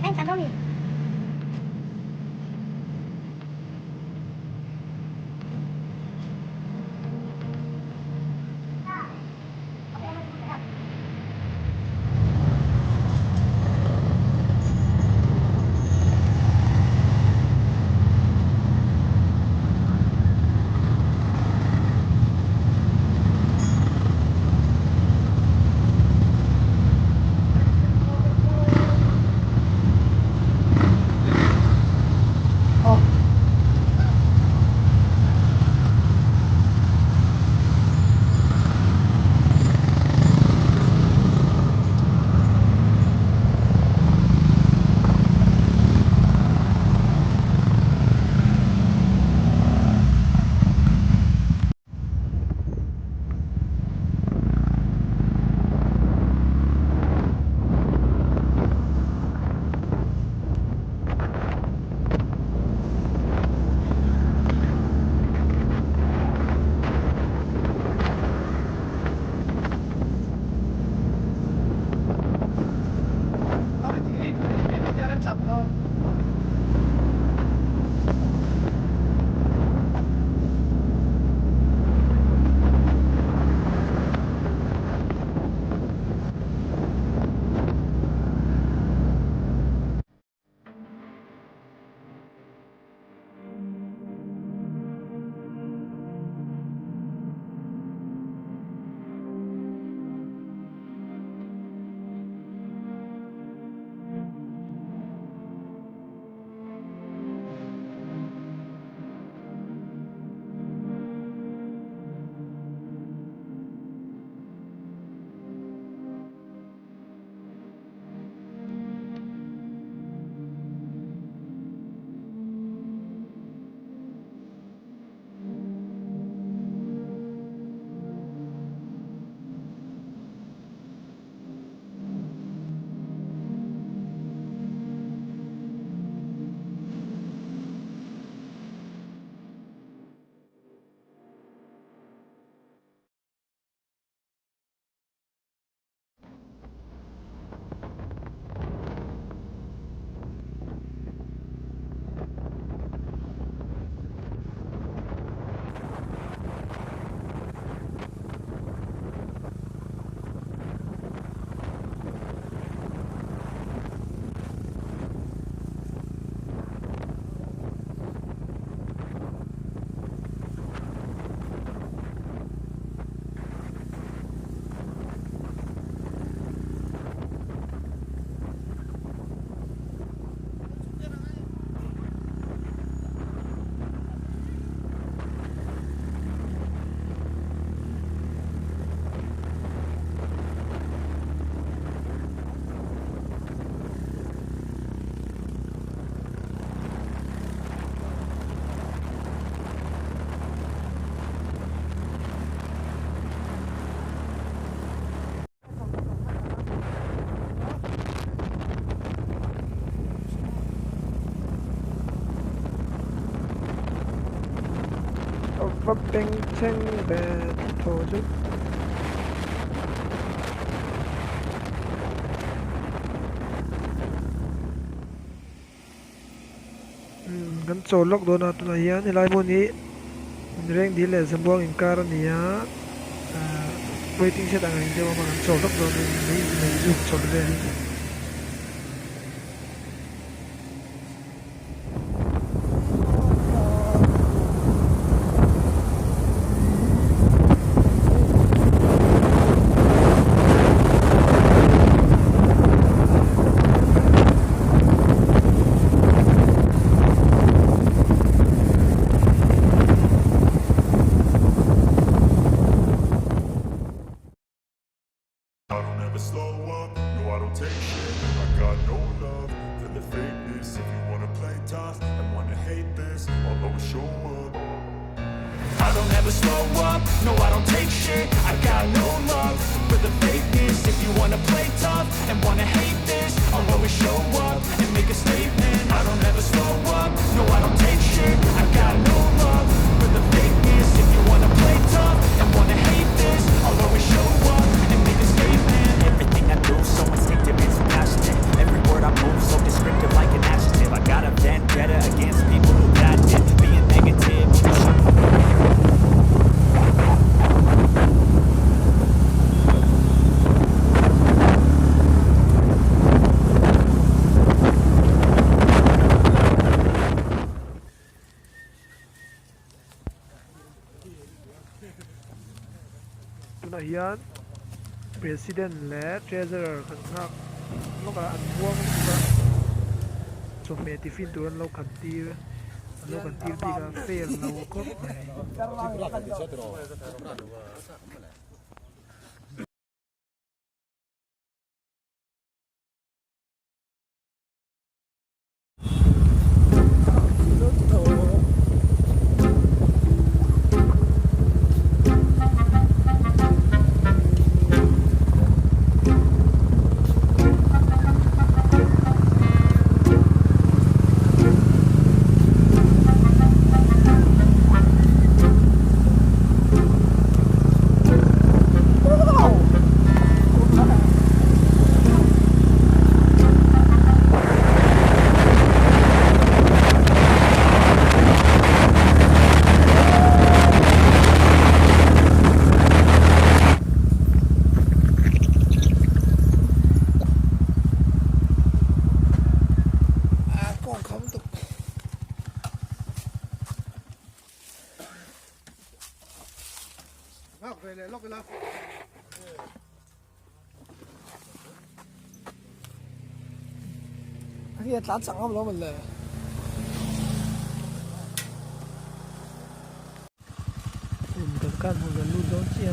anh chắn đâu nhỉ? Ồ, thôi chị, em cho em chậm thôi. Và bánh chanh bè thổ giúp kan cholok do na tuna hian helai hmun hi reng dil le zambuang in kar ania waiting set ang indewa ma kan cholok do ni zu chol le hi I don't ever slow up, no I don't take shit. I got no love for the fakeness. If you wanna play tough and wanna hate this, I'll always show up. I don't ever slow up, no I don't take shit. I got no love for the fakeness. If you wanna play tough and wanna hate this, I'll always show up and make a statement. I don't ever slow up, no I don't take shit. I got no love for the fakeness. If you wanna play tough and wanna hate this, I'll always show up and make a statement. Everything I do so instinctive and so passionate. Every word I move so ตุนายาน president และ treasurer ขันหักแล้วก็อันม่วงก็สมเด็จที่ฟินตัวนั้นเราขันตีเราขันตีที่ก็เฟลเราก็ไป อันนี้ร้านสั่งห้องเราหมดเลย kan hanggang ludon siya.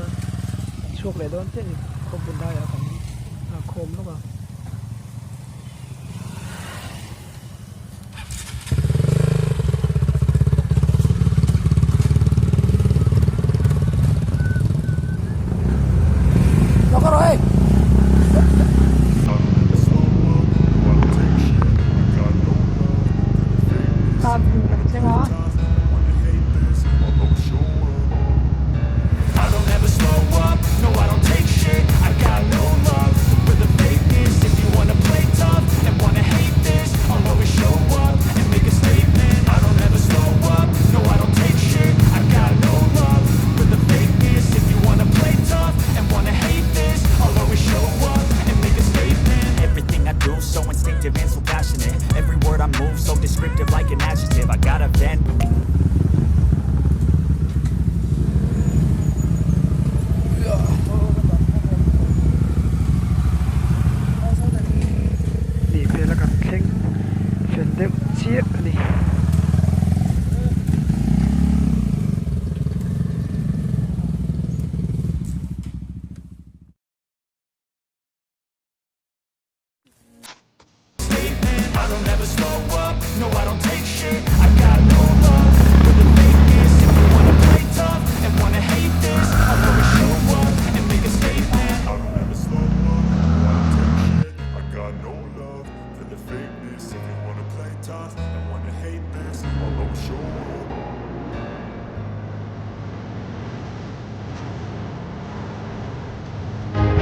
Syok le don siya. Kung punta ya kan. Akom no ba.